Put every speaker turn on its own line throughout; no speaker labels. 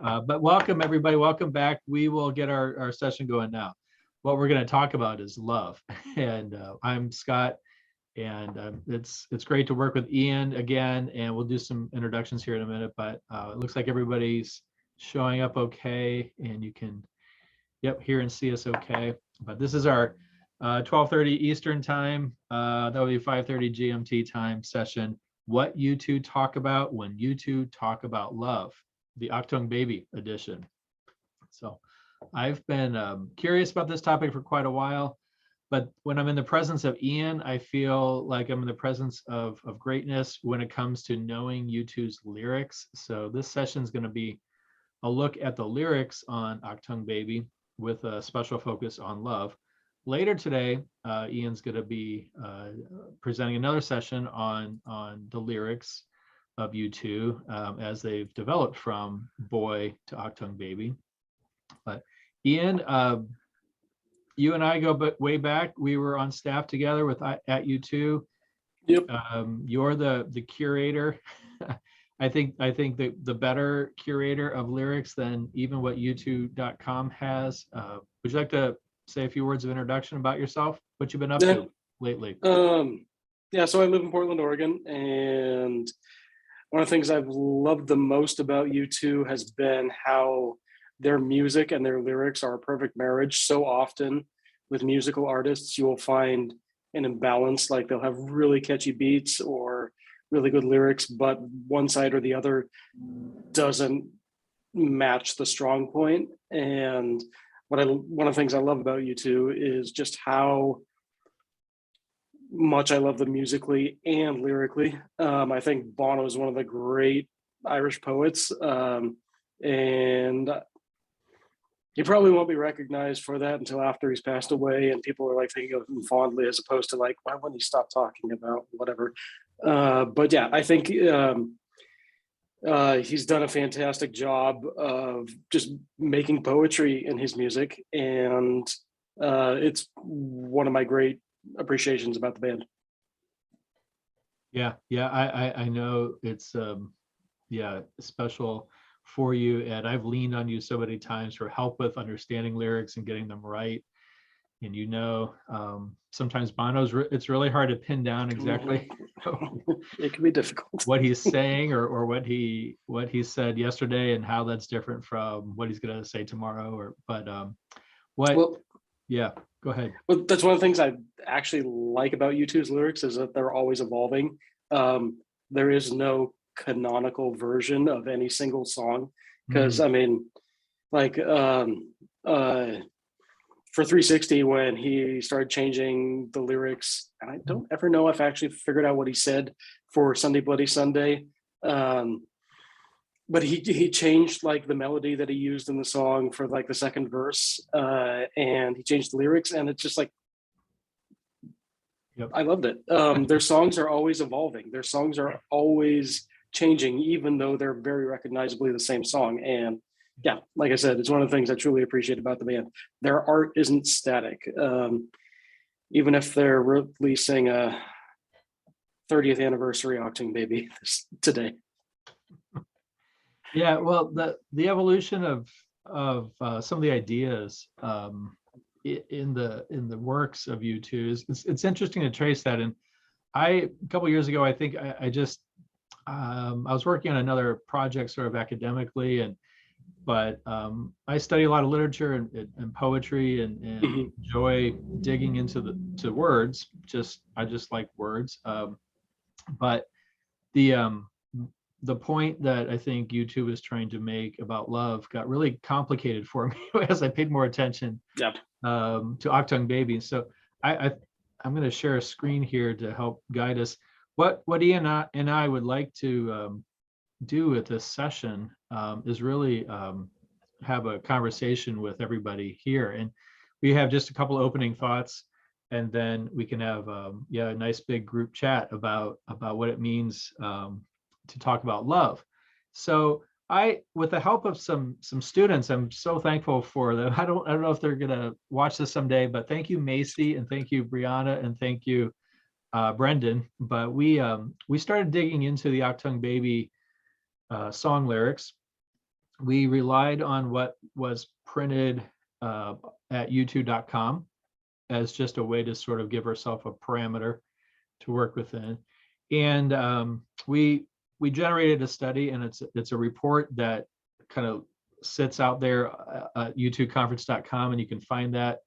But welcome everybody, welcome back. We will get our session going now. What we're going to talk about is love. And I'm Scott, and it's great to work with Ian again, and we'll do some introductions here in a minute, but it looks like everybody's showing up okay, and you can, hear and see us okay. But this is our 12:30 Eastern time, that will be 5:30 GMT time session. What you two talk about when you two talk about love, the Achtung Baby edition. So I've been curious about this topic for quite a while, but when I'm in the presence of Ian, I feel like I'm in the presence of greatness when it comes to knowing U2's lyrics. So this session is going to be a look at the lyrics on Achtung Baby with a special focus on love. Later today, Ian's going to be presenting another session on the lyrics of U2 as they've developed from Boy to Achtung Baby. But Ian, you and I go way back. We were on staff together with at U2.
Yep.
You're the curator. I think the better curator of lyrics than even what U2.com has. Would you like to say a few words of introduction about yourself? What you've been up to lately?
Yeah, so I live in Portland, Oregon, and one of the things I've loved the most about U2 has been how their music and their lyrics are a perfect marriage. So often with musical artists, you will find an imbalance, like they'll have really catchy beats or really good lyrics, but one side or the other doesn't match the strong point. And one of the things I love about U2 is just how much I love them musically and lyrically. I think Bono is one of the great Irish poets, and he probably won't be recognized for that until after he's passed away, and people are like thinking of him fondly as opposed to like, why wouldn't he stop talking about whatever? But yeah, I think he's done a fantastic job of just making poetry in his music, and it's one of my great appreciations about the band.
Yeah, I know it's special for you, and I've leaned on you so many times for help with understanding lyrics and getting them right. And sometimes Bono's it's really hard to pin down exactly
it can be difficult
what he's saying or what he said yesterday and how that's different from what he's going to say tomorrow. Go ahead.
Well, that's one of the things I actually like about U2's lyrics is that they're always evolving. There is no canonical version of any single song, because I mean, like for 360, when he started changing the lyrics, and I don't ever know if I actually figured out what he said for Sunday Bloody Sunday, but he changed like the melody that he used in the song for like the second verse, and he changed the lyrics, and it's just like, I loved it. Their songs are always evolving. Their songs are always changing, even though they're very recognizably the same song. And yeah, like I said, it's one of the things I truly appreciate about the band. Their art isn't static. Even if they're releasing a 30th anniversary Achtung Baby today.
Yeah, well, the evolution of some of the ideas in the works of U2 it's interesting to trace that. And a couple of years ago, I think I was working on another project sort of academically, but I study a lot of literature and poetry and enjoy digging into words. I just like words. But the point that I think U2 is trying to make about love got really complicated for me as I paid more attention to Achtung Baby. So I'm going to share a screen here to help guide us. What Ian and I would like to do with this session is really have a conversation with everybody here, and we have just a couple opening thoughts, and then we can have a nice big group chat about what it means to talk about love. So with the help of some students, I'm so thankful for them. I don't know if they're gonna watch this someday, but thank you, Macy, and thank you, Brianna, and thank you, Brendan. But we started digging into the Achtung Baby song lyrics, we relied on what was printed at u2.com as just a way to sort of give ourselves a parameter to work within. And we generated a study, and it's a report that kind of sits out there at u2conference.com, and you can find that.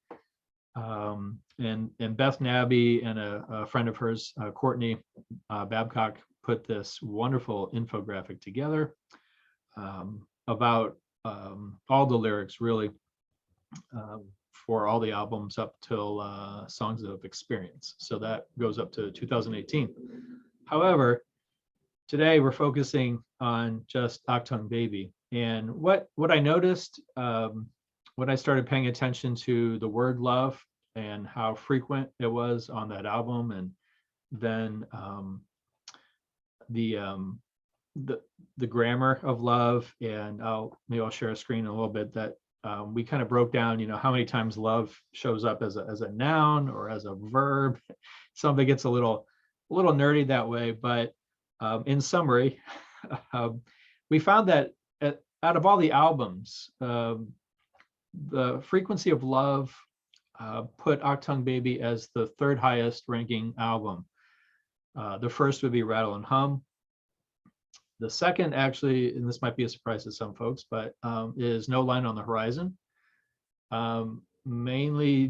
And Beth Nabby and a friend of hers, Courtney Babcock, put this wonderful infographic together about all the lyrics, really, for all the albums up till Songs of Experience. So that goes up to 2018. However, today we're focusing on just Achtung Baby. And what I noticed when I started paying attention to the word love and how frequent it was on that album, and then the grammar of love, and maybe I'll share a screen in a little bit, that we kind of broke down, how many times love shows up as a noun or as a verb. Some of it gets a little nerdy that way, but in summary, we found that out of all the albums, the frequency of love put Achtung Baby as the third highest ranking album. The first would be Rattle and Hum. The second, actually, and this might be a surprise to some folks, but is No Line on the Horizon. Mainly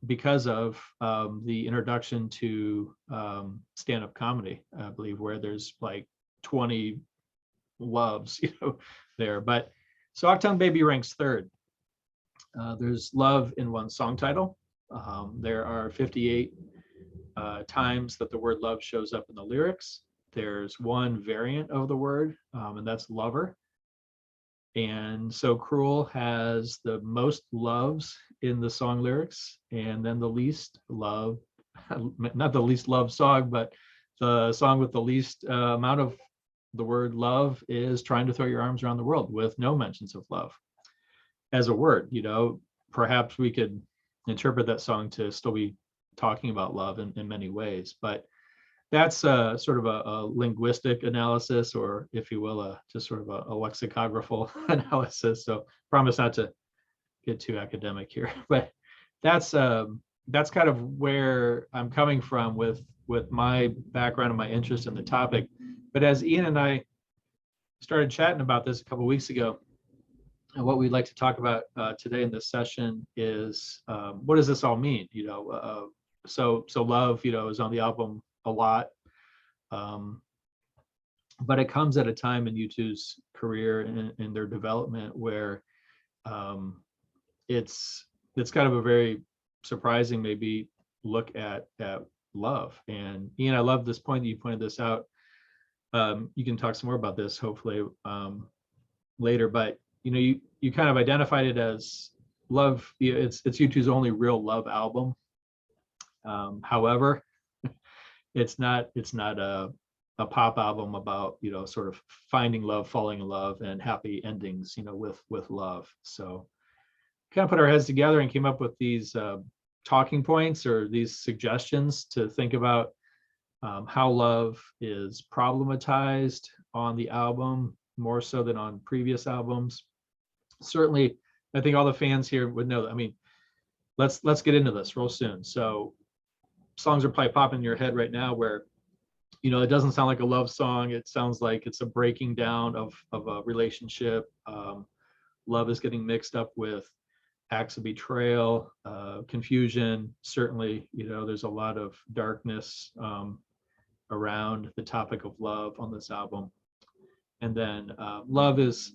because of the introduction to stand-up comedy, I believe, where there's like 20 loves, there. But so Achtung Baby ranks third. There's love in one song title. There are 58 times that the word love shows up in the lyrics. There's one variant of the word, and that's lover. And So Cruel has the most loves in the song lyrics, and then the least love, not the least love song, but the song with the least amount of the word love is Trying to Throw Your Arms Around the World, with no mentions of love as a word. Perhaps we could interpret that song to still be talking about love in many ways, but that's sort of a linguistic analysis, or if you will, just sort of a lexicographical analysis. So promise not to get too academic here, but that's kind of where I'm coming from with my background and my interest in the topic. But as Ian and I started chatting about this a couple of weeks ago, and what we'd like to talk about today in this session is what does this all mean? So love, is on the album a lot, but it comes at a time in U2's career and in their development where it's kind of a very surprising maybe look at love. And Ian, I love this point that you pointed this out. You can talk some more about this hopefully later, but you kind of identified it as love. It's U2's only real love album. However, it's not a pop album about sort of finding love, falling in love, and happy endings with love. So kind of put our heads together and came up with these talking points, or these suggestions to think about how love is problematized on the album more so than on previous albums. Certainly, I think all the fans here would know that. I mean, let's get into this real soon. So songs are probably popping in your head right now where it doesn't sound like a love song. It sounds like it's a breaking down of a relationship. Love is getting mixed up with acts of betrayal, confusion. Certainly, there's a lot of darkness around the topic of love on this album. And then love is,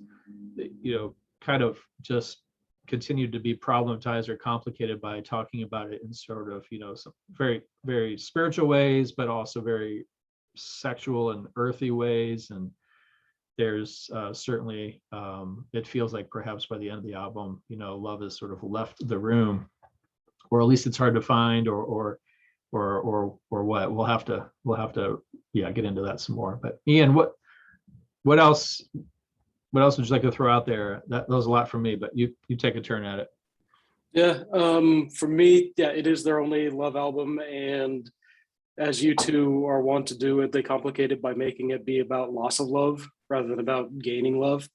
kind of just continued to be problematized or complicated by talking about it in sort of, some very, very spiritual ways, but also very sexual and earthy ways. And there's certainly, it feels like perhaps by the end of the album, love has sort of left the room, or at least it's hard to find, or what. We'll have to get into that some more. But Ian, what else would you like to throw out there? That was a lot from me, but you take a turn at it.
Yeah, for me, it is their only love album, and as you two are wont to do it, they complicate it by making it be about loss of love rather than about gaining love.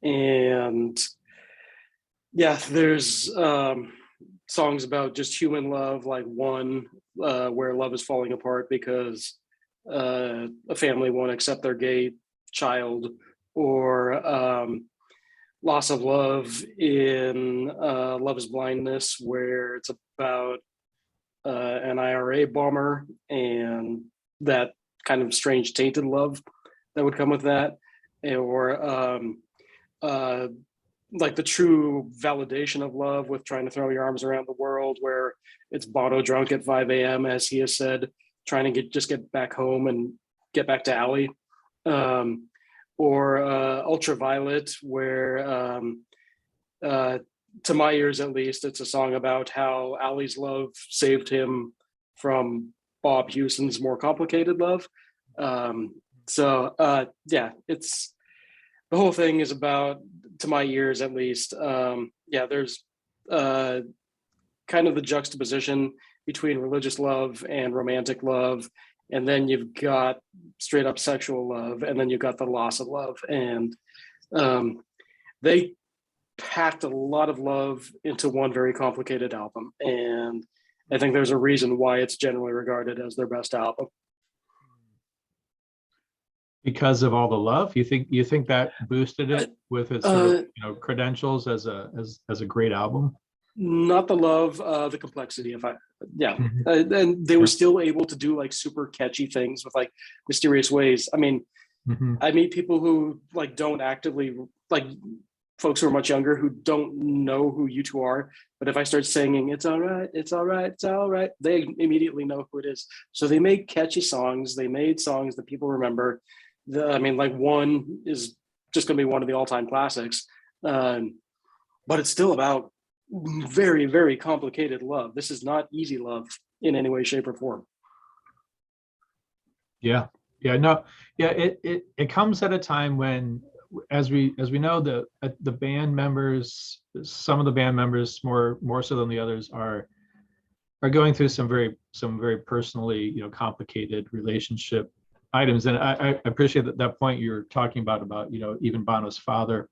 And yeah, there's songs about just human love, like one where love is falling apart because a family won't accept their gay child, or loss of love in Love is Blindness, where it's about an IRA bomber and that kind of strange tainted love that would come with that, or like the true validation of love with Trying to Throw Your Arms Around the World, where it's Bono drunk at 5 a.m., as he has said, trying to get back home and get back to Allie. Or Ultraviolet, where to my ears at least, it's a song about how Allie's love saved him from Bob Hewson's more complicated love. Yeah, it's, the whole thing is about, to my ears at least, there's kind of the juxtaposition between religious love and romantic love, and then you've got straight up sexual love, and then you've got the loss of love. And they packed a lot of love into one very complicated album, and I think there's a reason why it's generally regarded as their best album.
Because of all the love, you think that boosted it with its sort of, credentials as a great album?
Not the love, the complexity. And they were still able to do like super catchy things with like mysterious ways. I mean, I meet people who like don't actively, like folks who are much younger who don't know who U2 are, but if I start singing "It's all right, it's all right, it's all right," they immediately know who it is. So they made catchy songs. They made songs that people remember. Like One is just going to be one of the all-time classics, but it's still about very, very complicated love. This is not easy love in any way, shape, or form.
It comes at a time when, as we know, the band members, some of the band members more so than the others, are going through some very personally complicated relationship items. And I appreciate that point you're talking about even Bono's father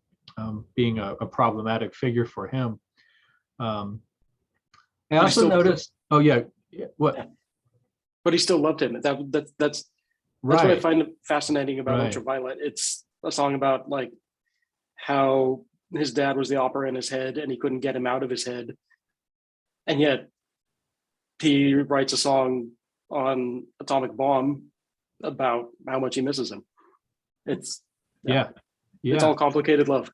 being a problematic figure for him. I also noticed. What?
Yeah. But he still loved him. That's
right.
What I find fascinating about Ultraviolet. It's a song about like how his dad was the opera in his head and he couldn't get him out of his head, and yet he writes a song on Atomic Bomb about how much he misses him. It's it's all complicated love.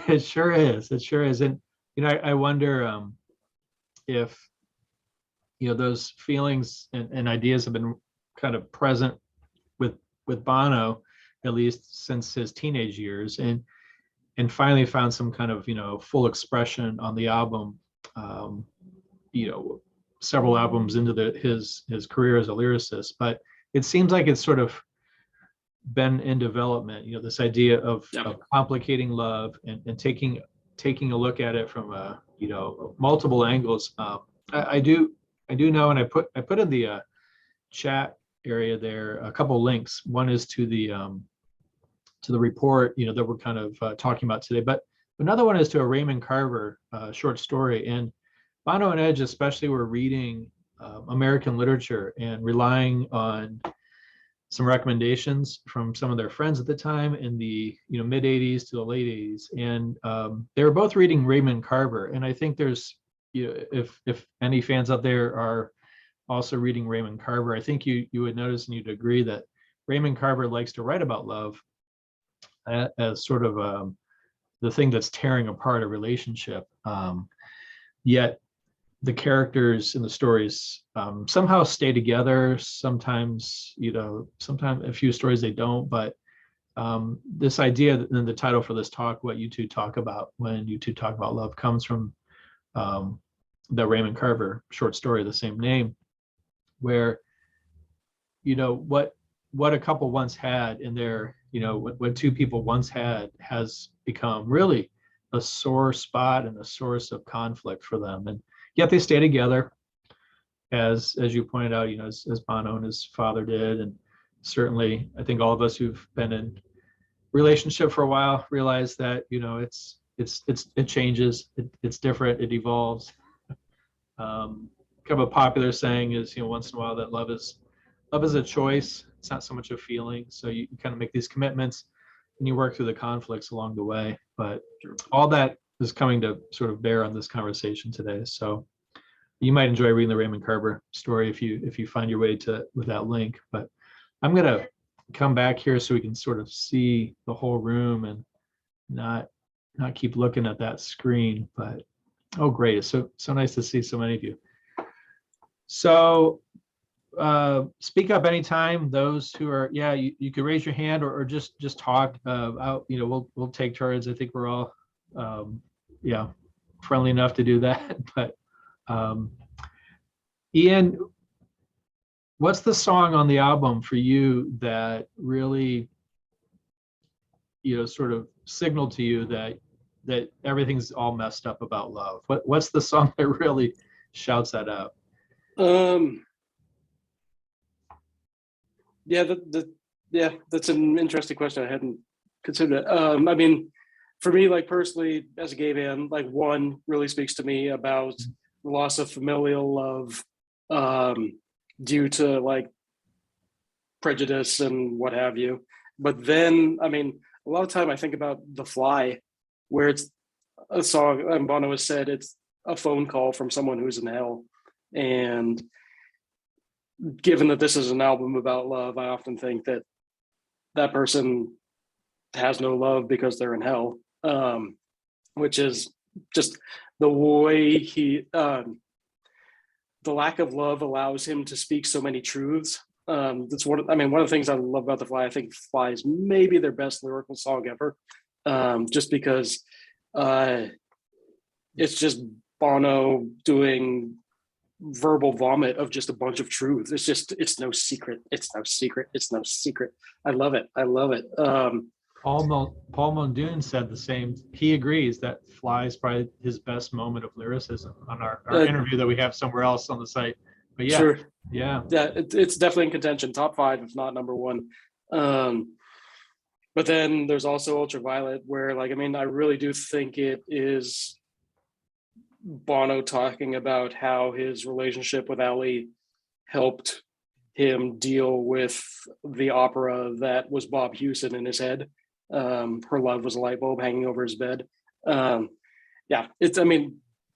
It sure is. And I wonder if those feelings and ideas have been kind of present with Bono, at least since his teenage years, and finally found some kind of full expression on the album. Several albums into his career as a lyricist, but it seems like it's sort of been in development. This idea of complicating love and taking a look at it from multiple angles. I do know, and I put in the chat area there a couple links. One is to the report that we're kind of talking about today, but another one is to a Raymond Carver short story. And Bono and Edge especially were reading American literature and relying on some recommendations from some of their friends at the time in the mid 80s to the late 80s, and they were both reading Raymond Carver. And I think there's if any fans out there are also reading Raymond Carver, I think you would notice and you'd agree that Raymond Carver likes to write about love as sort of the thing that's tearing apart a relationship, yet the characters in the stories somehow stay together. Sometimes a few stories they don't, but this idea in the title for this talk, what you two talk about when you two talk about love, comes from the Raymond Carver short story of the same name, where what a couple once had in their what two people once had has become really a sore spot and a source of conflict for them, and yet they stay together. as you pointed out, as Bono and his father did, and certainly I think all of us who've been in relationship for a while realize that it changes, it's different, it evolves. Kind of a popular saying is, once in a while, that love is a choice. It's not so much a feeling. So you kind of make these commitments and you work through the conflicts along the way. But all that is coming to sort of bear on this conversation today. So you might enjoy reading the Raymond Carver story if you find your way to with that link. But I'm gonna come back here so we can sort of see the whole room and not keep looking at that screen. But oh, great! It's so nice to see so many of you. So speak up anytime. Those who are, you could raise your hand or just talk. Out, we'll take turns. I think we're all friendly enough to do that. But Ian, what's the song on the album for you that really sort of signaled to you that everything's all messed up about love? What's the song that really shouts that out?
That's an interesting question. I hadn't considered it. I mean, for me, like personally, as a gay man, like one really speaks to me about the loss of familial love due to like prejudice and what have you. But then, I mean, a lot of time I think about The Fly, where it's a song, and Bono has said it's a phone call from someone who's in hell. And given that this is an album about love, I often think that that person has no love because they're in hell, which is just the way the lack of love allows him to speak so many truths. That's one of the things I love about The Fly. I think Fly is maybe their best lyrical song ever, just because it's just Bono doing verbal vomit of just a bunch of truth. It's no secret. It's no secret. It's no secret. I love it.
Paul Muldoon said the same. He agrees that Fly is probably his best moment of lyricism on our interview that we have somewhere else on the site. But yeah,
sure.
Yeah,
it's definitely in contention, top 5, if not number 1. But then there's also Ultraviolet, where I really do think it is Bono talking about how his relationship with Ali helped him deal with the opera that was Bob Hewson in his head. Her love was a light bulb hanging over his bed.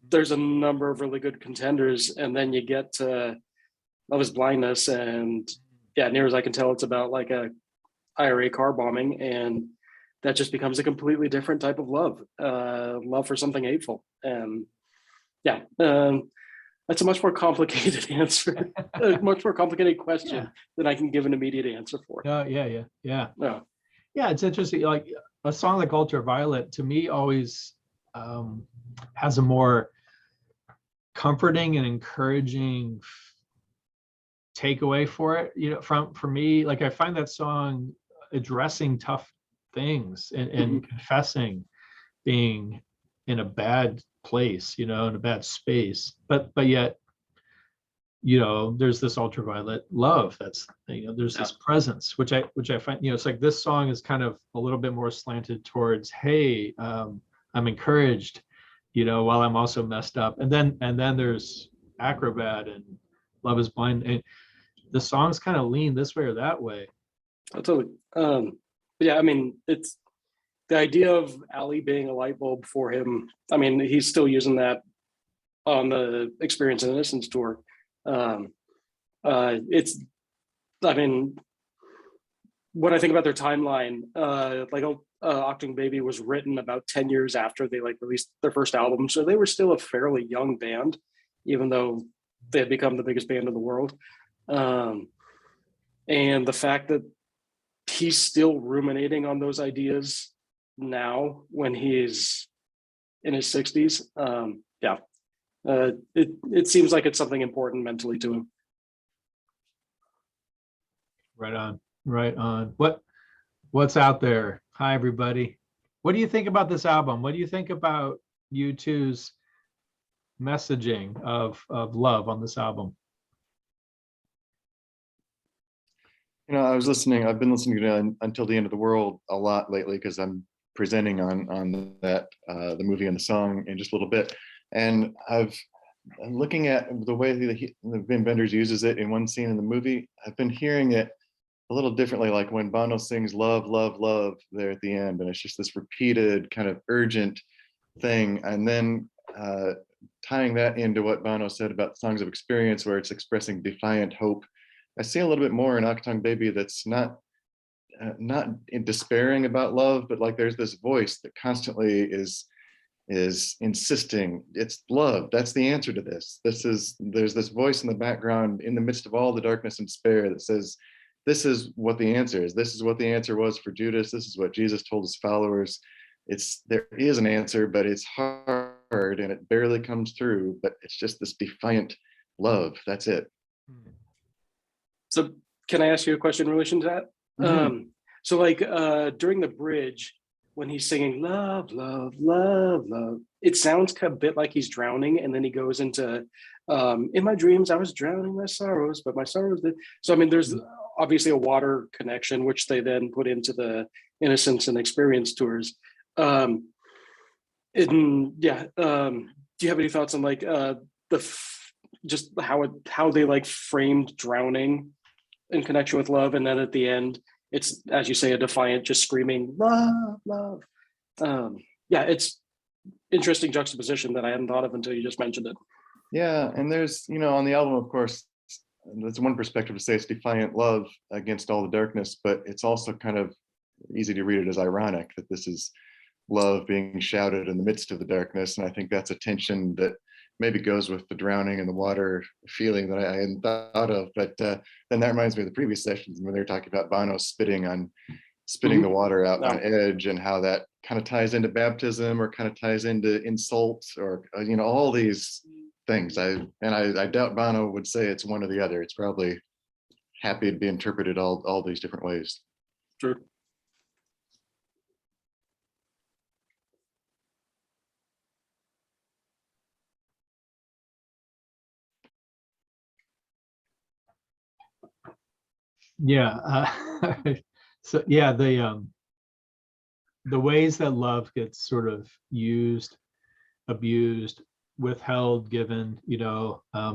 There's a number of really good contenders, and then you get to Love Is Blindness, and near as I can tell, it's about like a IRA car bombing, and that just becomes a completely different type of love for something hateful. And that's a much more complicated answer, a much more complicated question than I can give an immediate answer for.
Yeah, it's interesting. Like a song like Ultraviolet, to me, always has a more comforting and encouraging takeaway for it. For me, like I find that song addressing tough things and confessing being in a bad place, in a bad space, but yet there's this ultraviolet love that's there's this presence, which I find it's like this song is kind of a little bit more slanted towards, hey, I'm encouraged while I'm also messed up, and then there's Acrobat and Love Is Blind, and the songs kind of lean this way or that way.
Totally. It's the idea of Ali being a light bulb for him. I mean, he's still using that on the Experience and Innocence tour. When I think about their timeline, Achtung Baby was written about 10 years after they released their first album. So they were still a fairly young band, even though they had become the biggest band in the world. And the fact that he's still ruminating on those ideas now when he's in his 60s, it seems like it's something important mentally to him.
Right on. What's out there? Hi, everybody. What do you think about this album? What do you think about U2's messaging of love on this album?
I, it's, I mean, there's a number of really good contenders, and then you get to Love Is Blindness, and
I've been listening to Until the End of the World a lot lately because I'm presenting on that, the movie and the song in just a little bit. And I'm looking at the way the Wim Wenders uses it in one scene in the movie. I've been hearing it a little differently, like when Bono sings love, love, love there at the end. And it's just this repeated kind of urgent thing. And then tying that into what Bono said about songs of experience, where it's expressing defiant hope. I see a little bit more in Achtung Baby that's not in despairing about love, but like there's this voice that constantly is insisting it's love. That's the answer to this. There's this voice in the background in the midst of all the darkness and despair that says, this is what the answer is. This is what the answer was for Judas. This is what Jesus told his followers. There is an answer, but it's hard and it barely comes through, but it's just this defiant love. That's it.
So can I ask you a question in relation to that?
Mm-hmm.
So like during the bridge, when he's singing love, love, love, love, it sounds a bit like he's drowning. And then he goes into, in my dreams, I was drowning my sorrows, but my sorrows did. So, I mean, there's obviously a water connection, which they then put into the Innocence and Experience tours. Do you have any thoughts on like just how they like framed drowning in connection with love, and then at the end it's, as you say, a defiant just screaming love, love. It's interesting juxtaposition that I hadn't thought of until you just mentioned it.
Yeah, and there's, on the album, of course, that's one perspective to say it's defiant love against all the darkness, but it's also kind of easy to read it as ironic that this is love being shouted in the midst of the darkness. And I think that's a tension that maybe goes with the drowning in the water feeling that I hadn't thought of. But then that reminds me of the previous sessions when they were talking about Bono spitting the water out on edge, and how that kind of ties into baptism or kind of ties into insult, or all these things. I doubt Bono would say it's one or the other. It's probably happy to be interpreted all these different ways.
Sure.
Yeah. So yeah, the ways that love gets sort of used, abused, withheld, given, I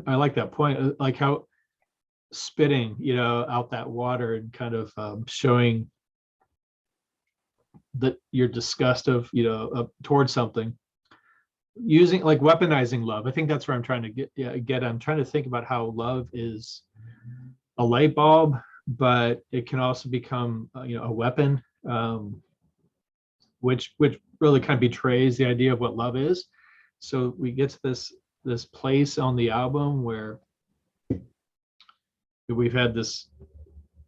like that point, like how spitting, out that water and kind of showing that your disgust of, towards something, using like weaponizing love. I think that's where I'm trying to get. I'm trying to think about how love is a light bulb, but it can also become a weapon, which really kind of betrays the idea of what love is. So we get to this place on the album where we've had this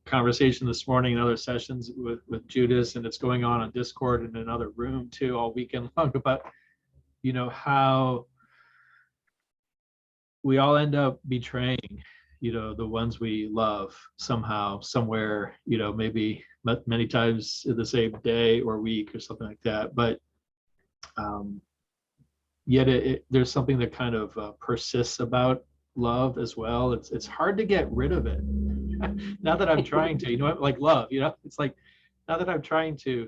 conversation this morning in other sessions with Judas, and it's going on Discord and another room too all weekend long about how we all end up betraying the ones we love somehow, somewhere, maybe many times in the same day or week or something like that. But yet there's something that kind of persists about love as well. It's hard to get rid of it. Now that I'm trying to, like love, it's like, now that I'm trying to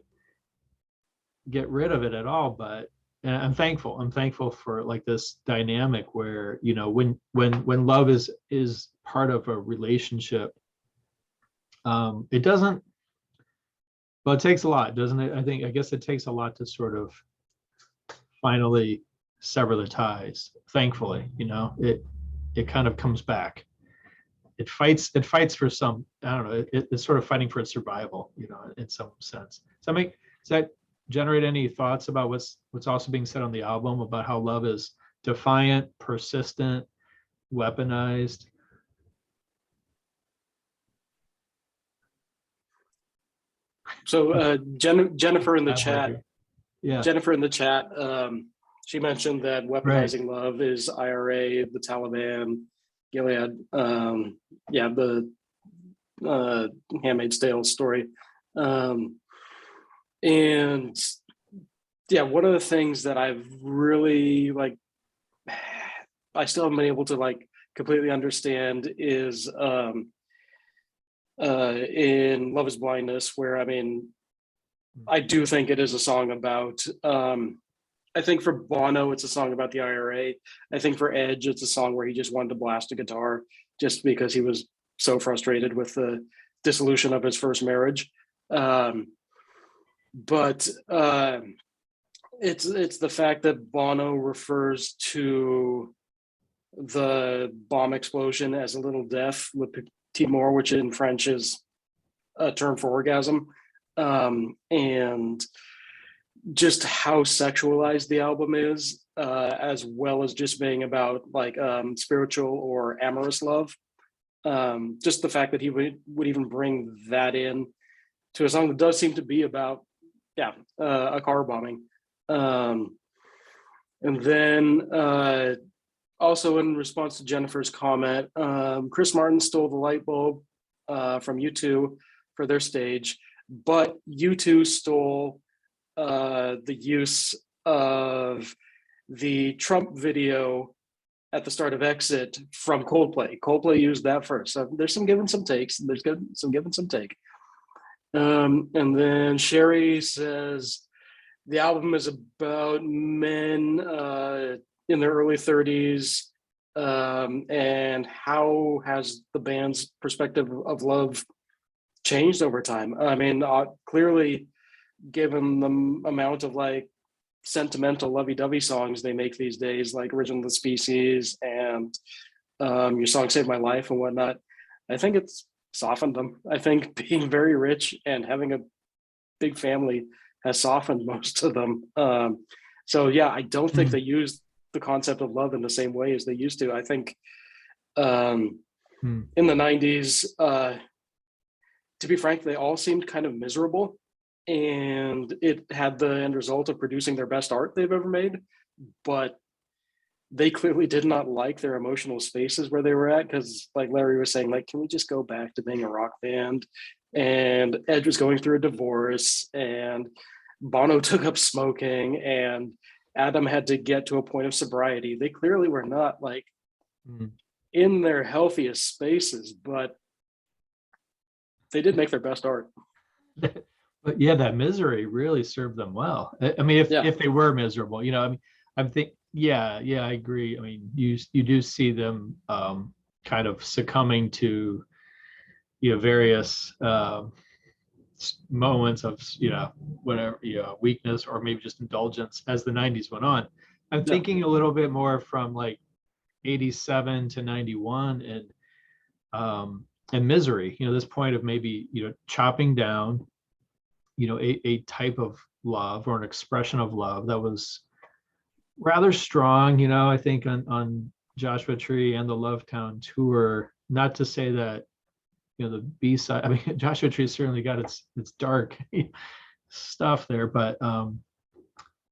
get rid of it at all, but and I'm thankful for like this dynamic where, when love is part of a relationship, it doesn't, well, it takes a lot, doesn't it? I guess it takes a lot to sort of finally sever the ties. Thankfully, it kind of comes back. It fights for some, I don't know, it's sort of fighting for its survival, in some sense. Does that generate any thoughts about what's also being said on the album about how love is defiant, persistent, weaponized?
So Jennifer in the chat,
yeah,
Jennifer in the chat, she mentioned that weaponizing love is IRA, the Taliban, Gilead, the Handmaid's Tale story. And yeah, one of the things that I've really I still haven't been able to completely understand is in Love Is Blindness, where I mean, I do think it is a song about. I think for Bono, it's a song about the IRA. I think for Edge, it's a song where he just wanted to blast a guitar just because he was so frustrated with the dissolution of his first marriage. But it's the fact that Bono refers to the bomb explosion as a little death, le petit mort, which in French is a term for orgasm, and just how sexualized the album is, as well as just being about like spiritual or amorous love. Just the fact that he would even bring that in to a song that does seem to be about, a car bombing. And then also in response to Jennifer's comment, Chris Martin stole the light bulb from U2 for their stage, but U2 stole the use of the Trump video at the start of Exit from Coldplay. Coldplay used that first. So there's some give and some takes. There's some give and some take. And then Sherry says the album is about men in their early 30s, and how has the band's perspective of love changed over time? I mean, clearly, given the amount of like sentimental lovey-dovey songs they make these days, like Origin of the Species and your song Saved My Life and whatnot, I think it's softened them. I think being very rich and having a big family has softened most of them. So yeah, I don't think they use the concept of love in the same way as they used to. I think in the 90s, to be frank, they all seemed kind of miserable, and it had the end result of producing their best art they've ever made. But they clearly did not like their emotional spaces where they were at, because like Larry was saying, like, can we just go back to being a rock band? And Edge was going through a divorce, and Bono took up smoking, and Adam had to get to a point of sobriety. They clearly were not like in their healthiest spaces, but they did make their best art.
But yeah, that misery really served them well. I mean, if they were miserable, you know, I mean, I'm think, yeah, I agree. I mean, you do see them kind of succumbing to, you know, various moments of, you know, whatever, you know, weakness or maybe just indulgence as the 90s went on. I'm thinking a little bit more from like 87 to 91 and misery, you know, this point of maybe, you know, chopping down, you know, a type of love or an expression of love that was rather strong, you know, I think on Joshua Tree and the Lovetown tour. Not to say that, you know, the B-side, I mean, Joshua Tree certainly got its dark stuff there, but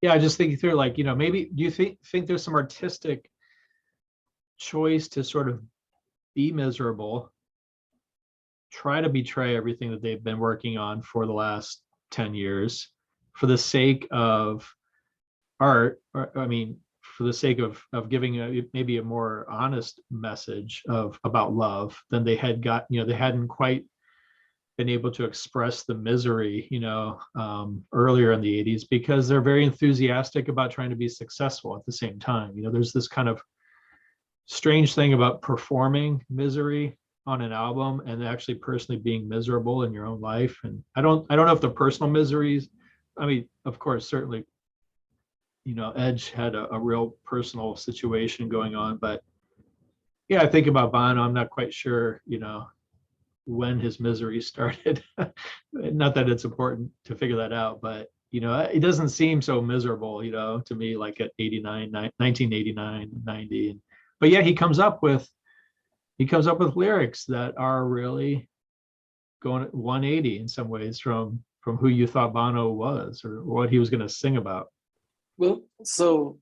yeah, I just thinking through, like, you know, maybe do you think there's some artistic choice to sort of be miserable, try to betray everything that they've been working on for the last 10 years for the sake of art, or I mean, for the sake of giving maybe a more honest message about love than they had got, you know, they hadn't quite been able to express the misery, you know, earlier in the 80s, because they're very enthusiastic about trying to be successful at the same time. You know, there's this kind of strange thing about performing misery on an album and actually personally being miserable in your own life. And I don't know if the personal miseries, I mean, of course, certainly, you know, Edge had a real personal situation going on, but yeah, I think about Bono, I'm not quite sure, you know, when his misery started. Not that it's important to figure that out, but, you know, it doesn't seem so miserable, you know, to me, like at 1989, 90. But yeah, he comes up with lyrics that are really going 180 in some ways from who you thought Bono was or what he was going to sing about.
Well, so,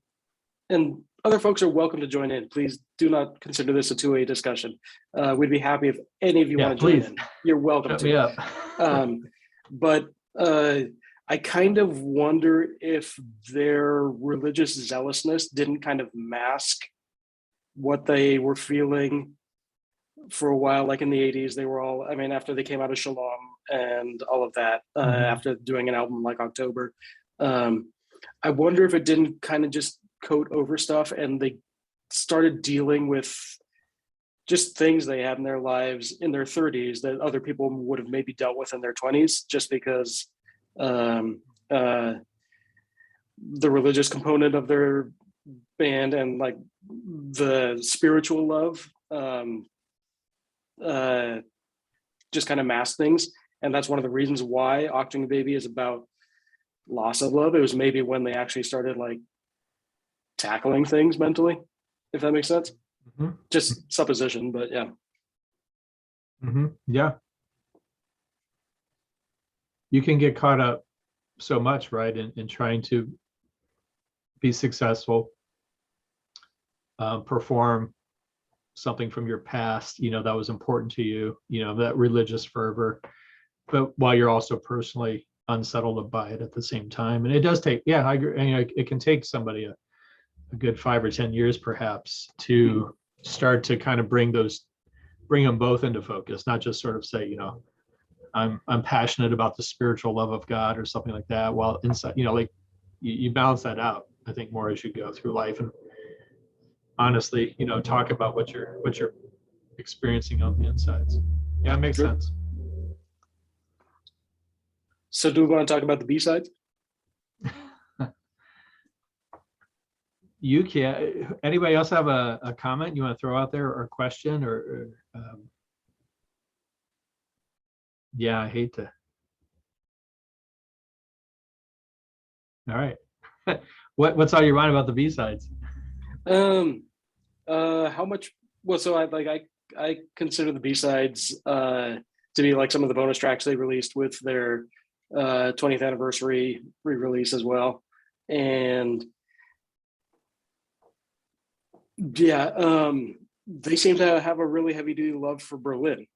and other folks are welcome to join in. Please do not consider this a two-way discussion. We'd be happy if any of you want to join in. You're welcome
Shut
to.
me up.
But I kind of wonder if their religious zealousness didn't kind of mask what they were feeling for a while, like in the 80s, they were all, I mean, after they came out of Shalom and all of that, after doing an album like October, I wonder if it didn't kind of just coat over stuff and they started dealing with just things they had in their lives in their 30s that other people would have maybe dealt with in their 20s, just because the religious component of their band and like the spiritual love just kind of mask things. And that's one of the reasons why Achtung Baby is about loss of love. It was maybe when they actually started like tackling things mentally, if that makes sense. Just supposition, but yeah.
Yeah. You can get caught up so much, right, in trying to be successful, perform something from your past, you know, that was important to you, you know, that religious fervor, but while you're also personally unsettled by it at the same time. And it does take, yeah, I agree. You know, it can take somebody a good 5 or 10 years perhaps to start to kind of bring them both into focus, not just sort of say, you know, I'm passionate about the spiritual love of God or something like that, while inside, you know, like you balance that out, I think, more as you go through life. And honestly, you know, talk about what you're experiencing on the insides. Yeah, it makes sense.
So do we want to talk about the B-sides?
You can. Anybody else have a comment you want to throw out there, or a question, or yeah, I hate to. All right. What's on your mind about the B-sides?
How much? Well, so I consider the B-sides to be like some of the bonus tracks they released with their 20th anniversary re-release as well, and yeah, they seem to have a really heavy-duty love for Berlin,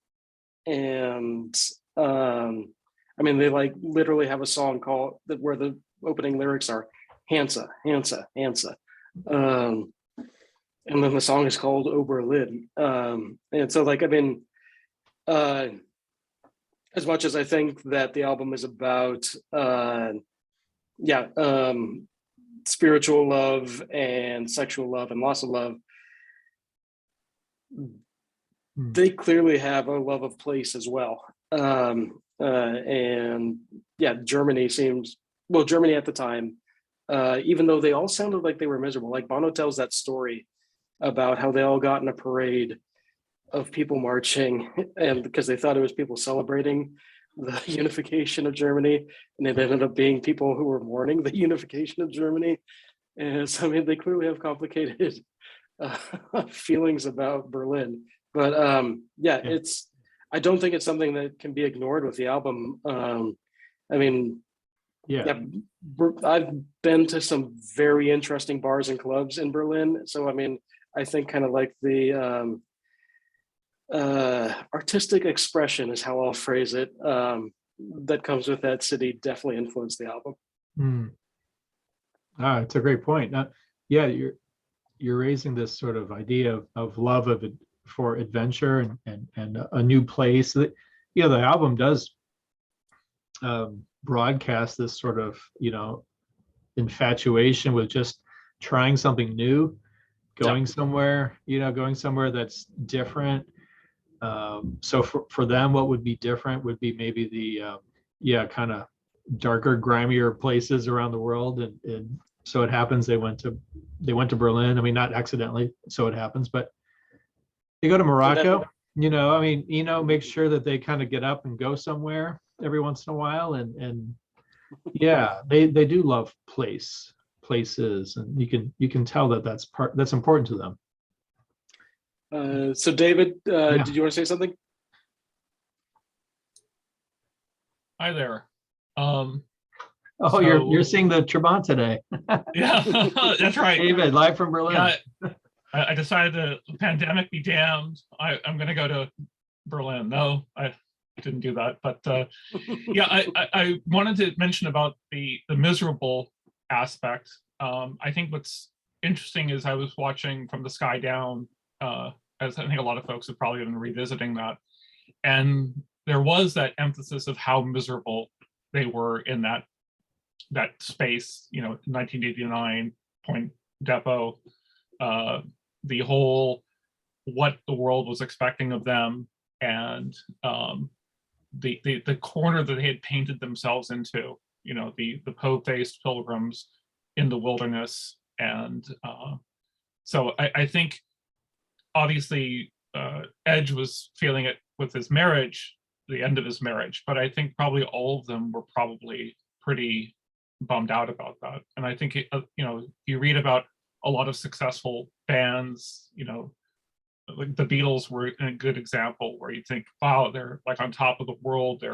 and I mean, they like literally have a song called that where the opening lyrics are Hansa, Hansa, Hansa. And then the song is called O Berlin. And so like, I mean, as much as I think that the album is about, spiritual love and sexual love and loss of love, they clearly have a love of place as well. And yeah, Germany at the time, even though they all sounded like they were miserable, like Bono tells that story about how they all got in a parade of people marching, and because they thought it was people celebrating the unification of Germany, and it ended up being people who were mourning the unification of Germany. And so, I mean, they clearly have complicated feelings about Berlin. But I don't think it's something that can be ignored with the album. I mean, yeah, I've been to some very interesting bars and clubs in Berlin. So, I mean, I think kind of like the artistic expression is how I'll phrase it, that comes with that city definitely influenced the album.
It's a great point. Yeah, you're raising this sort of idea of love for adventure and a new place. That, you know, the album does broadcast this sort of, you know, infatuation with just trying something new, going somewhere that's different. So for them, what would be different would be maybe the kind of darker, grimier places around the world, and so it happens they went to Berlin. I mean, not accidentally, so it happens, but they go to Morocco. You know, I mean, you know, make sure that they kind of get up and go somewhere every once in a while, and yeah, they do love places, and you can tell that's important to them.
So David, did you want to say something?
Hi there.
You're seeing the Trabant today.
Yeah, that's right.
David, live from Berlin.
Yeah, I decided the pandemic be damned. I'm going to go to Berlin. No, I didn't do that. But yeah, I wanted to mention about the miserable aspect. I think what's interesting is I was watching From the Sky Down as I think a lot of folks have probably been revisiting that. And there was that emphasis of how miserable they were in that space, 1989 Point Depot, the whole what the world was expecting of them, and the corner that they had painted themselves into, the po-faced pilgrims in the wilderness. And so I think obviously Edge was feeling it with his marriage, the end of his marriage, but I think probably all of them were probably pretty bummed out about that. And I think you read about a lot of successful bands, like the Beatles were a good example, where you think, wow, they're like on top of the world.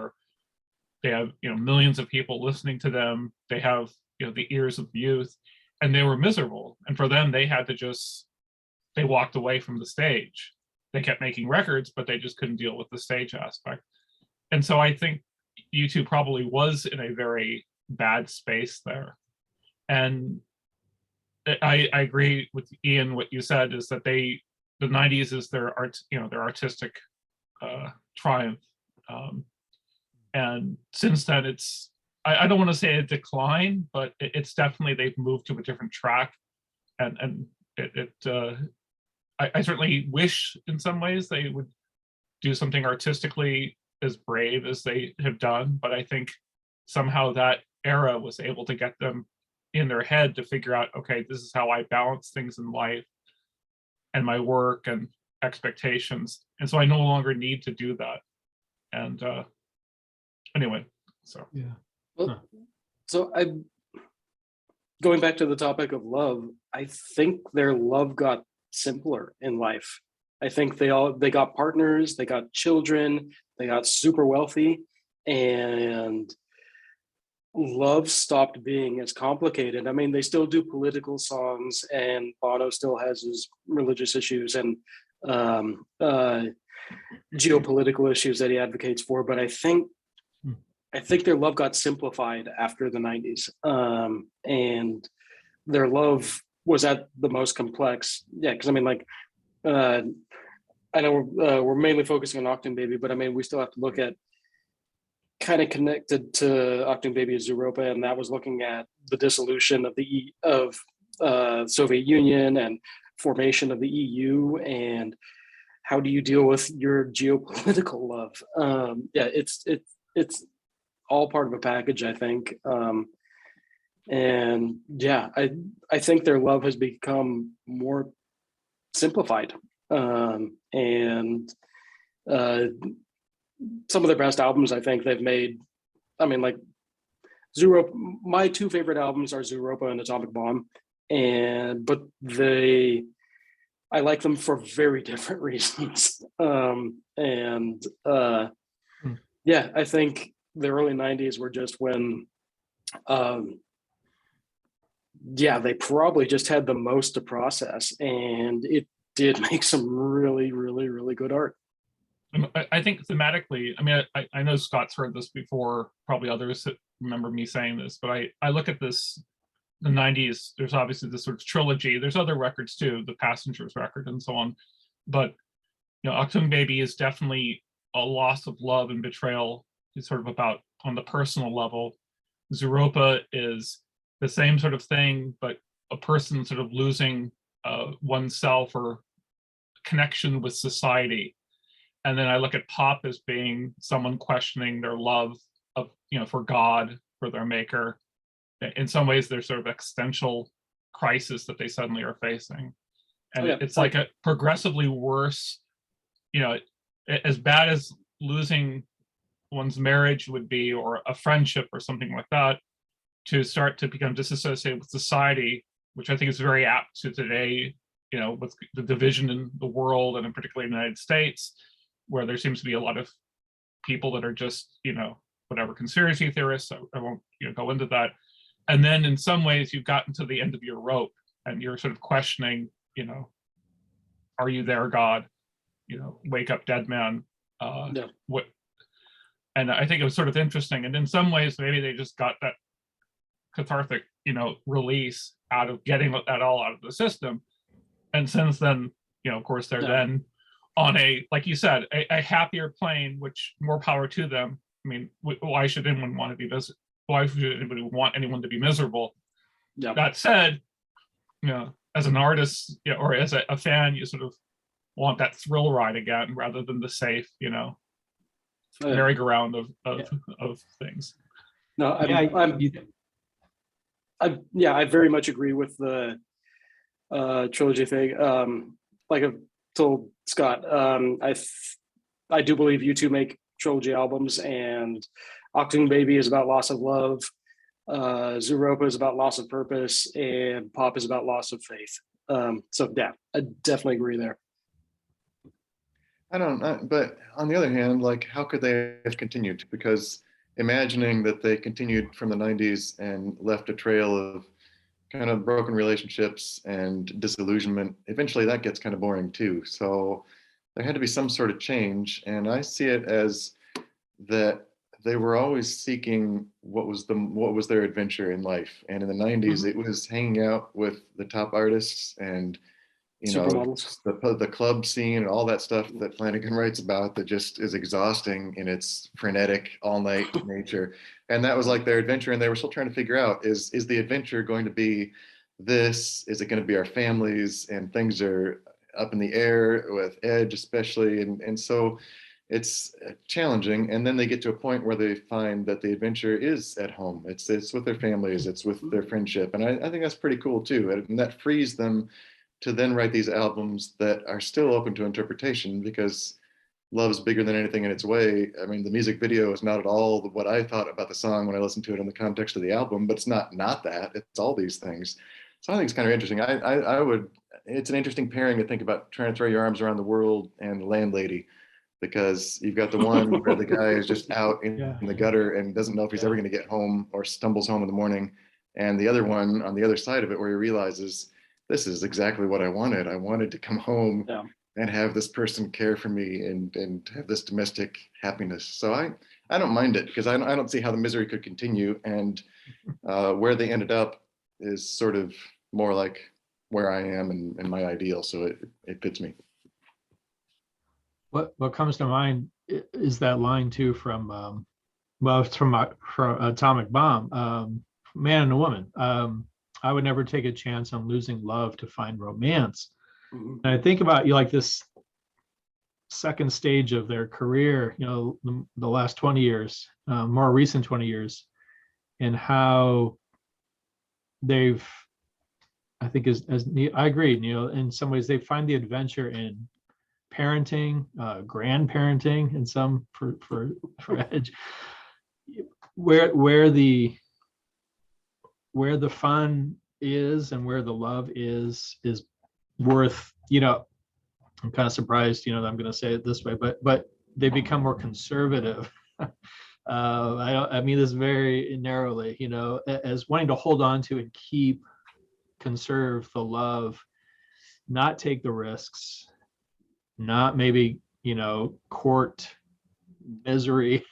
They have millions of people listening to them. They have the ears of youth, and they were miserable. And for them, they walked away from the stage. They kept making records, but they just couldn't deal with the stage aspect. And so I think U2 probably was in a very bad space there. And I agree with Ian. What you said is that the 90s is their artistic triumph. And since then, it's, I don't want to say a decline, but it's definitely, they've moved to a different track. And I certainly wish in some ways they would do something artistically as brave as they have done. But I think somehow that era was able to get them in their head to figure out, okay, this is how I balance things in life and my work and expectations. And so I no longer need to do that. And anyway, so.
Yeah.
Well, so going back to the topic of love, I think their love got simpler in life. I think they got partners, they got children, they got super wealthy, and love stopped being as complicated. I mean, they still do political songs, and Bono still has his religious issues and geopolitical issues that he advocates for, but I think their love got simplified after the 90s, and their love was at the most complex. Yeah, because I mean, like, I know we're mainly focusing on Achtung Baby, but I mean, we still have to look at, kind of connected to Achtung Baby is Europa, and that was looking at the dissolution of the Soviet Union and formation of the EU, and how do you deal with your geopolitical love? Yeah, it's all part of a package, I think. And yeah, I think their love has become more simplified. And some of their best albums, I think they've made, I mean, like Zooropa, my two favorite albums are Zooropa and Atomic Bomb. But I like them for very different reasons. Yeah, I think the early 90s were just when, they probably just had the most to process, and it did make some really, really, really good art.
I think thematically, I mean, I know Scott's heard this before, probably others that remember me saying this, but I look at this, the 90s, there's obviously this sort of trilogy. There's other records too, the Passengers record and so on. But, Achtung Baby is definitely a loss of love and betrayal. It's sort of about on the personal level. Zooropa is the same sort of thing, but a person sort of losing oneself or connection with society. And then I look at Pop as being someone questioning their love of, for God, for their maker. In some ways, there's sort of existential crisis that they suddenly are facing. And it's like a progressively worse, as bad as losing one's marriage would be, or a friendship or something like that, to start to become disassociated with society, which I think is very apt to today, with the division in the world, and in particular in the United States, where there seems to be a lot of people that are just, whatever, conspiracy theorists. I won't go into that. And then in some ways you've gotten to the end of your rope, and you're sort of questioning, are you there, God? Wake up, dead man. What? And I think it was sort of interesting. And in some ways, maybe they just got that cathartic, release out of getting that all out of the system. And since then, of course, they're then on a, like you said, a happier plane, which more power to them. I mean, why should anyone want to be why should anybody want anyone to be miserable?
Yeah.
That said, you know, as an artist, you know, or as a fan, you sort of want that thrill ride again rather than the safe, you know, merry-go-round of things.
No, I very much agree with the trilogy thing. Like I've told Scott, I do believe you two make trilogy albums, and Achtung Baby is about loss of love, Zooropa is about loss of purpose, and Pop is about loss of faith. So yeah, I definitely agree there.
But on the other hand, like, how could they have continued? Because imagining that they continued from the 90s and left a trail of kind of broken relationships and disillusionment, eventually that gets kind of boring too. So there had to be some sort of change. And I see it as that they were always seeking what was their adventure in life. And in the 90s, it was hanging out with the top artists and, you know, the club scene and all that stuff that Flanagan writes about that just is exhausting in its frenetic all night nature. And that was like their adventure. And they were still trying to figure out, is the adventure going to be this? Is it going to be our families? And things are up in the air with Edge, especially. And so it's challenging. And then they get to a point where they find that the adventure is at home. It's with their families, it's with their friendship. And I think that's pretty cool too. And that frees them to then write these albums that are still open to interpretation, because love's bigger than anything in its way. I mean, the music video is not at all what I thought about the song when I listened to it in the context of the album, but it's not that. It's all these things. So I think it's kind of interesting. It's an interesting pairing to think about, trying to throw your arms around the world and the landlady, because you've got the one where the guy is just out in the gutter and doesn't know if he's ever going to get home, or stumbles home in the morning. And the other one on the other side of it, where he realizes, this is exactly what I wanted. I wanted to come home and have this person care for me and have this domestic happiness. So I don't mind it, because I don't see how the misery could continue. And where they ended up is sort of more like where I am and my ideal. So it fits me.
What comes to mind is that line too from it's from Atomic Bomb, Man and a Woman. I would never take a chance on losing love to find romance. And I think about like this second stage of their career, you know, the last 20 years, more recent 20 years, and how they've, I think I agree, you know, in some ways they find the adventure in parenting, grandparenting, and some for Edge, where the fun is and where the love is worth, you know, I'm kind of surprised, you know, that I'm going to say it this way, but they become more conservative. I mean this very narrowly, you know, as wanting to hold on to and conserve the love, not take the risks, not maybe, you know, court misery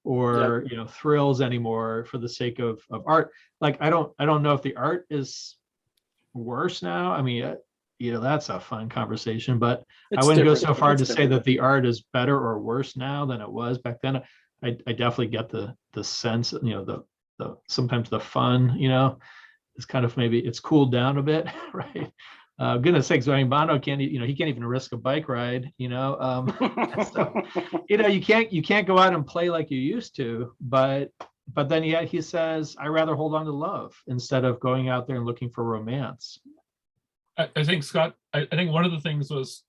or you know, thrills anymore for the sake of art. Like I don't know if the art is worse now. I mean, you know, that's a fun conversation, but I wouldn't go so far to say that the art is better or worse now than it was back then. I definitely get the sense, you know, the sometimes the fun, you know, it's kind of, maybe it's cooled down a bit, right? Goodness sakes, I mean, Bono can't, you know, he can't even risk a bike ride, you know. So, you know, you can't go out and play like you used to, but then he says, I rather hold on to love instead of going out there and looking for romance.
I think, Scott, I think one of the things was,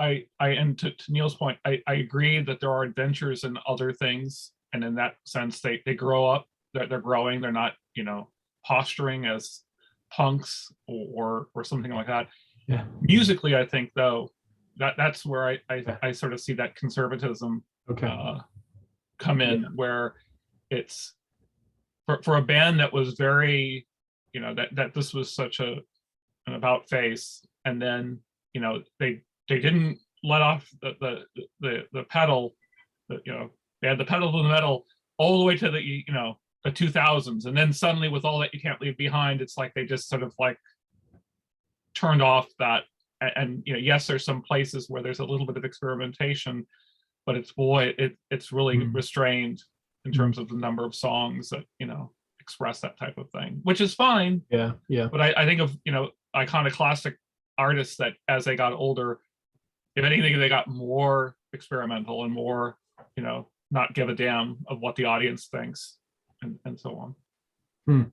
and to Neil's point, I agree that there are adventures in other things, and in that sense, they grow up, they're growing, they're not, you know, posturing as punks or something like that.
Yeah.
Musically, I think though, that's where I sort of see that conservatism come in, where it's for a band that was very, you know, that this was such an about face, and then, you know, they didn't let off the pedal, you know, they had the pedal to the metal all the way to the, you know, the 2000s, and then suddenly with All That You Can't Leave Behind, it's like they just sort of like turned off that and yes, there's some places where there's a little bit of experimentation, but it's really restrained in terms of the number of songs that express that type of thing, which is fine.
Yeah.
But I think of iconoclastic artists that as they got older, if anything, they got more experimental and more not give a damn of what the audience thinks, and so on.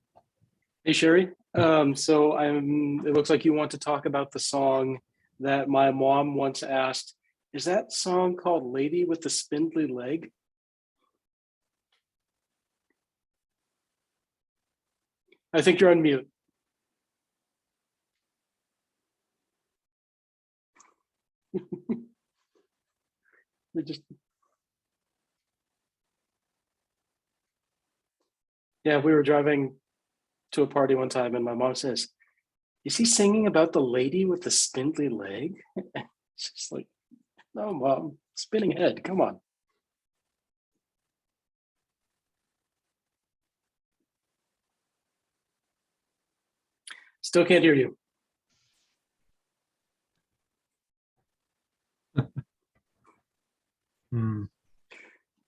Hey Sherry, so it looks like you want to talk about the song that my mom once asked, is that song called Lady with the Spindly Leg? I think you're on mute. Yeah, we were driving to a party one time and my mom says, is he singing about the lady with the spindly leg? It's just like, no, Mom, spinning head, come on. Still can't hear you.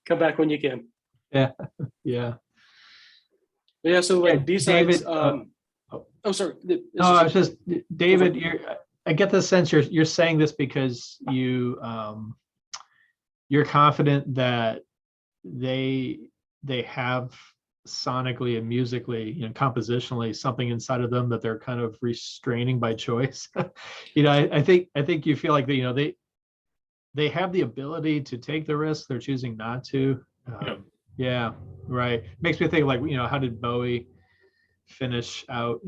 Come back when you can.
Yeah.
Yeah, so like
David,
besides oh sorry.
No, I was just David, I get the sense you're saying this because you're confident that they have sonically and musically, compositionally something inside of them that they're kind of restraining by choice. I think you feel like they have the ability to take the risk, they're choosing not to. Yeah, right. Makes me think like, how did Bowie finish out,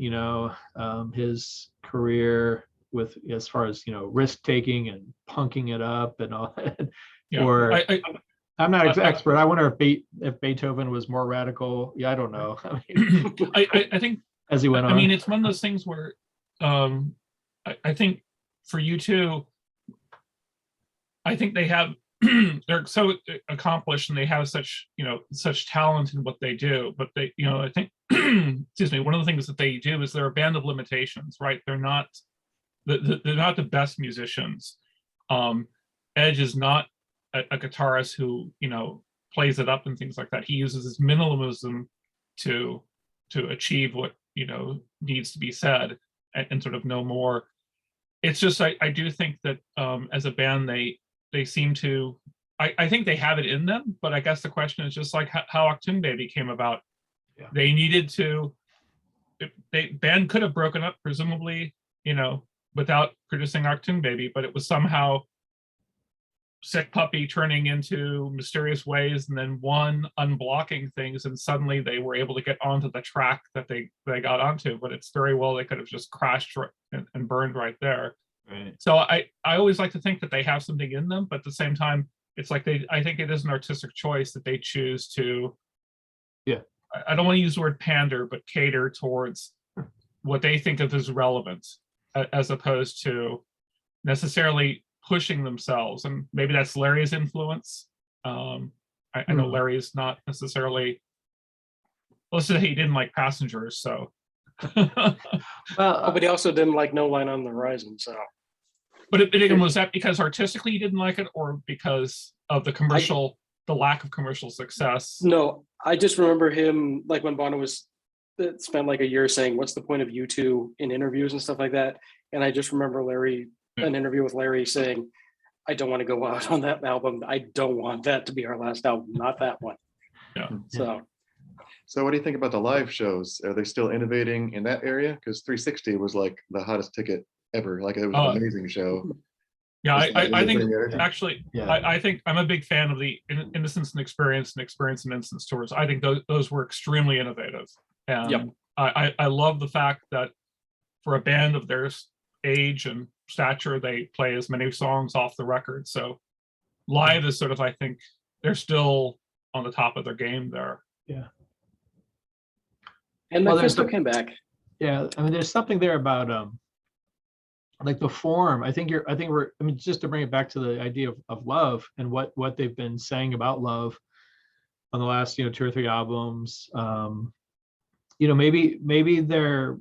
his career with, as far as, risk taking and punking it up and all that.
Yeah,
Or I'm not an expert. I wonder if Beethoven was more radical. Yeah, I don't know.
I think
as he went on.
I mean, it's one of those things where I think for U2, I think they have they're so accomplished and they have such talent in what they do, but they I think excuse me, one of the things that they do is they're a band of limitations, right? They're not the best musicians. Edge is not a guitarist who plays it up and things like that. He uses his minimalism to achieve what needs to be said, and sort of no more. It's just I do think that as a band they seem to, I think they have it in them, but I guess the question is just like how Achtung Baby came about.
Yeah.
They needed to, band could have broken up presumably, without producing Achtung Baby, but it was somehow Sick Puppy turning into Mysterious Ways and then one unblocking things, and suddenly they were able to get onto the track that they got onto, but it's very well they could have just crashed and burned right there.
Right.
So I always like to think that they have something in them, but at the same time, it's like I think it is an artistic choice that they choose to.
Yeah.
I don't want to use the word pander, but cater towards what they think of as relevant, as opposed to necessarily pushing themselves. And maybe that's Larry's influence. I know Larry is not necessarily. Let's say he didn't like Passengers, so.
Well, but he also didn't like No Line on the Horizon, so.
But was that because artistically he didn't like it, or because of the lack of commercial success?
No, I just remember him, like when Bono spent like a year saying, what's the point of U2 in interviews and stuff like that. And I just remember an interview with Larry saying, I don't want to go out on that album. I don't want that to be our last album, not that one.
Yeah.
So what do you think about the live shows? Are they still innovating in that area? Because 360 was like the hottest ticket ever. Like it was an amazing show.
Yeah, I think actually,
Yeah.
I think I'm a big fan of the Innocence and Experience and Innocence tours. I think those were extremely innovative. And
Yep.
I love the fact that for a band of their age and stature, they play as many songs off the record. So live is sort of, I think they're still on the top of their game there.
Yeah.
And Mephisto came back.
Yeah, I mean, there's something there about like the form. I think just to bring it back to the idea of love and what they've been saying about love on the last 2 or 3 albums. Maybe they're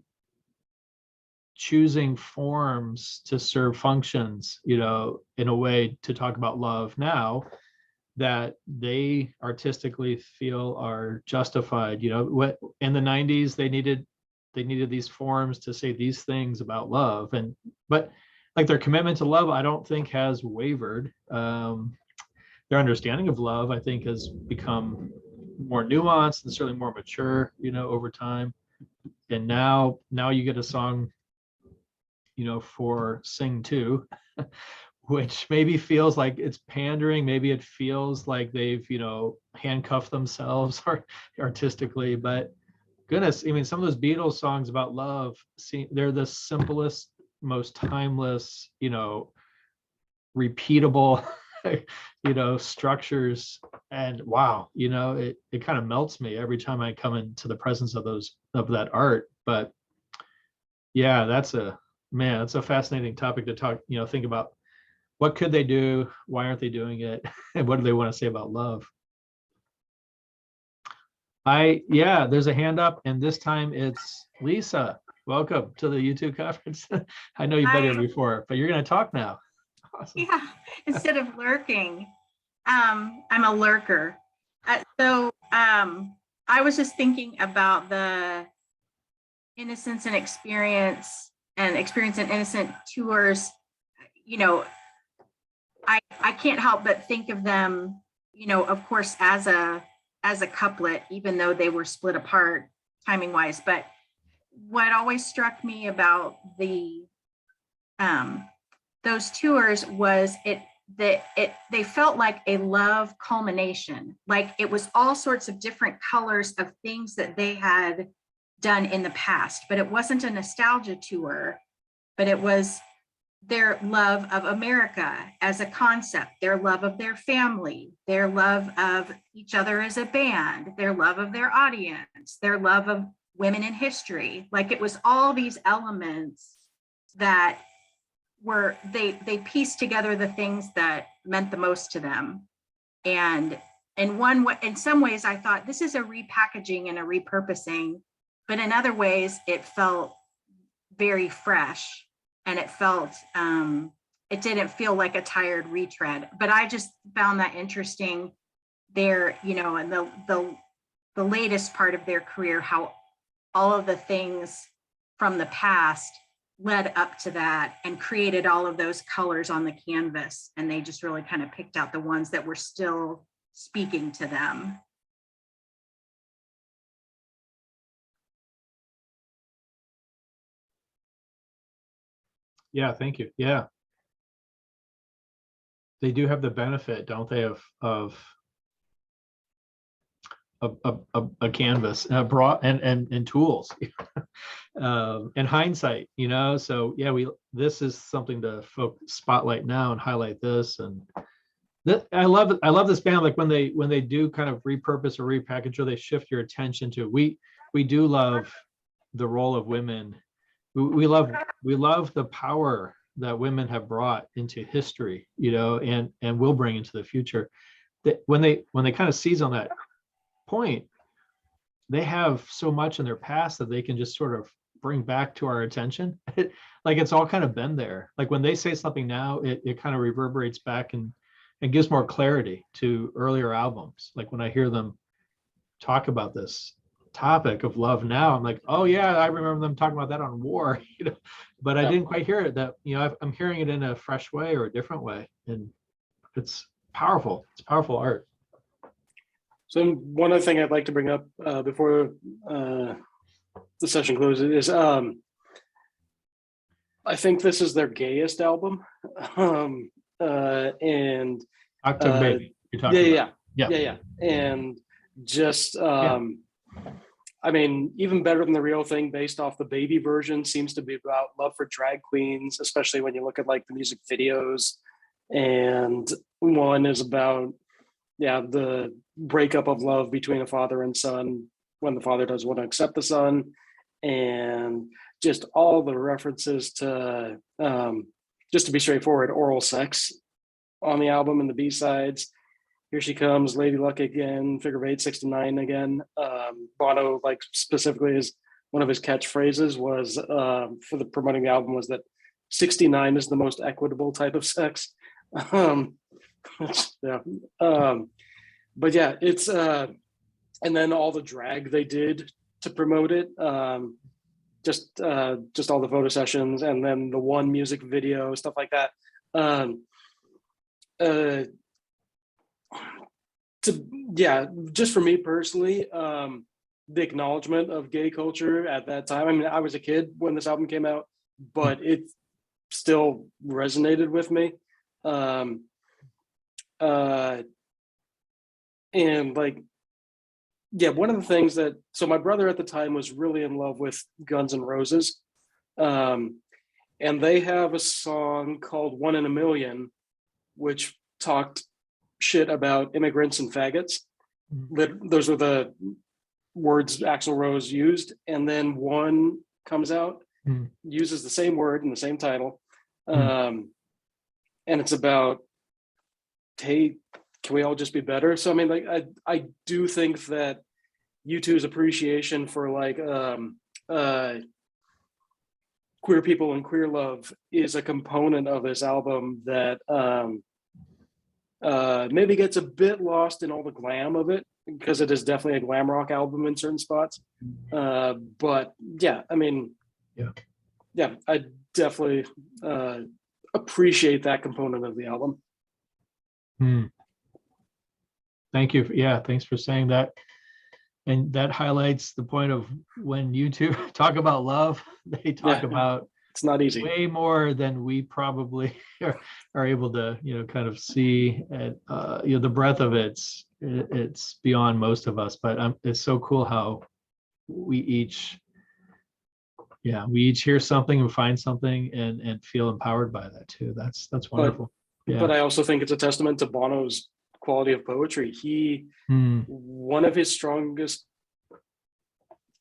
choosing forms to serve functions, you know, in a way to talk about love now that they artistically feel are justified. You know, what in the 90s they needed these forms to say these things about love, and but like their commitment to love, I don't think has wavered. Their understanding of love, I think, has become more nuanced and certainly more mature, you know, over time. And now you get a song, you know, for Sing 2, which maybe feels like it's pandering. Maybe it feels like they've, you know, handcuffed themselves or artistically, but goodness, I mean, some of those Beatles songs about love, they're the simplest, most timeless, you know, repeatable, you know, structures. And wow, you know, it kind of melts me every time I come into the presence of that art. But yeah, that's a fascinating topic to talk, you know, think about what could they do? Why aren't they doing it? And what do they want to say about love? Yeah, there's a hand up, and this time it's Lisa. Welcome to the YouTube conference. I know you've been here
Hi.
before, but you're going to talk now. Awesome.
Yeah, instead of lurking, I'm a lurker. I was just thinking about the innocence and experience and innocent tours. You know, I can't help but think of them, you know, of course, as a couplet, even though they were split apart timing wise. But what always struck me about those tours was they felt like a love culmination. Like it was all sorts of different colors of things that they had done in the past, but it wasn't a nostalgia tour, but it was their love of America as a concept, their love of their family, their love of each other as a band, their love of their audience, their love of women in history. Like it was all these elements that were, they pieced together the things that meant the most to them. And in some ways I thought this is a repackaging and a repurposing, but in other ways it felt very fresh. And it felt, it didn't feel like a tired retread, but I just found that interesting there, you know, and the latest part of their career, how all of the things from the past led up to that and created all of those colors on the canvas. And they just really kind of picked out the ones that were still speaking to them.
Yeah, thank you. Yeah. They do have the benefit, don't they, of a canvas, broad and tools, and hindsight, you know. So yeah, this is something to spotlight now and highlight this. And I love this band. Like when they do kind of repurpose or repackage, or they shift your attention to, we do love the role of women. We love the power that women have brought into history, you know, and will bring into the future. That when they kind of seize on that point, they have so much in their past that they can just sort of bring back to our attention. Like it's all kind of been there. Like when they say something now, it kind of reverberates back and gives more clarity to earlier albums. Like when I hear them talk about this topic of love now, I'm like, oh yeah, I remember them talking about that on War, you know, but I didn't quite hear it that, you know, I'm hearing it in a fresh way or a different way. And it's powerful. It's powerful art.
So one other thing I'd like to bring up before the session closes is I think this is their gayest album. And
Achtung, baby, you're talking about.
Yeah. And just I mean, even better than the real thing, based off the baby version, seems to be about love for drag queens, especially when you look at like the music videos. And one is about, the breakup of love between a father and son when the father doesn't want to accept the son, and just all the references to, just to be straightforward, oral sex on the album and the B-sides. Here She Comes, Lady Luck Again, Figure of 8, 6 to 9 again. Bono, like specifically, is one of his catchphrases was for the promoting the album was that 69 is the most equitable type of sex. Yeah. But yeah, it's and then all the drag they did to promote it. Just all the photo sessions and then the one music video, stuff like that. Just for me personally, the acknowledgement of gay culture at that time. I mean, I was a kid when this album came out, but it still resonated with me. And like, yeah, one of the things that, so my brother at the time was really in love with Guns N' Roses. And they have a song called One in a Million, which talked shit about immigrants and faggots. Those were the words Axl Rose used. And then One comes out, uses the same word in the same title. And it's about, hey, can we all just be better? So I mean, like, I do think that U2's appreciation for like queer people and queer love is a component of this album that maybe gets a bit lost in all the glam of it, because it is definitely a glam rock album in certain spots. But yeah, I mean, yeah, I definitely appreciate that component of the album.
Thank you. Yeah, thanks for saying that. And that highlights the point of when you two talk about love, they talk about
it's not easy.
Way more than we probably are able to, kind of see. And the breadth of it's beyond most of us. But it's so cool how we each hear something and find something and feel empowered by that too. That's wonderful.
But I also think it's a testament to Bono's quality of poetry. One of his strongest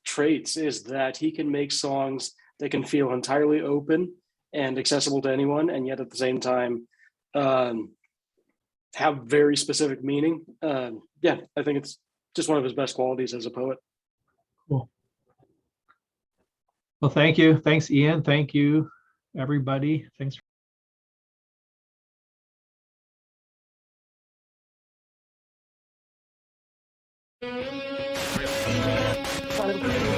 traits is that he can make songs that can feel entirely open and accessible to anyone, and yet at the same time have very specific meaning. I think it's just one of his best qualities as a poet.
Cool. Well, thank you. Thanks, Ian. Thank you, everybody. Thanks.
For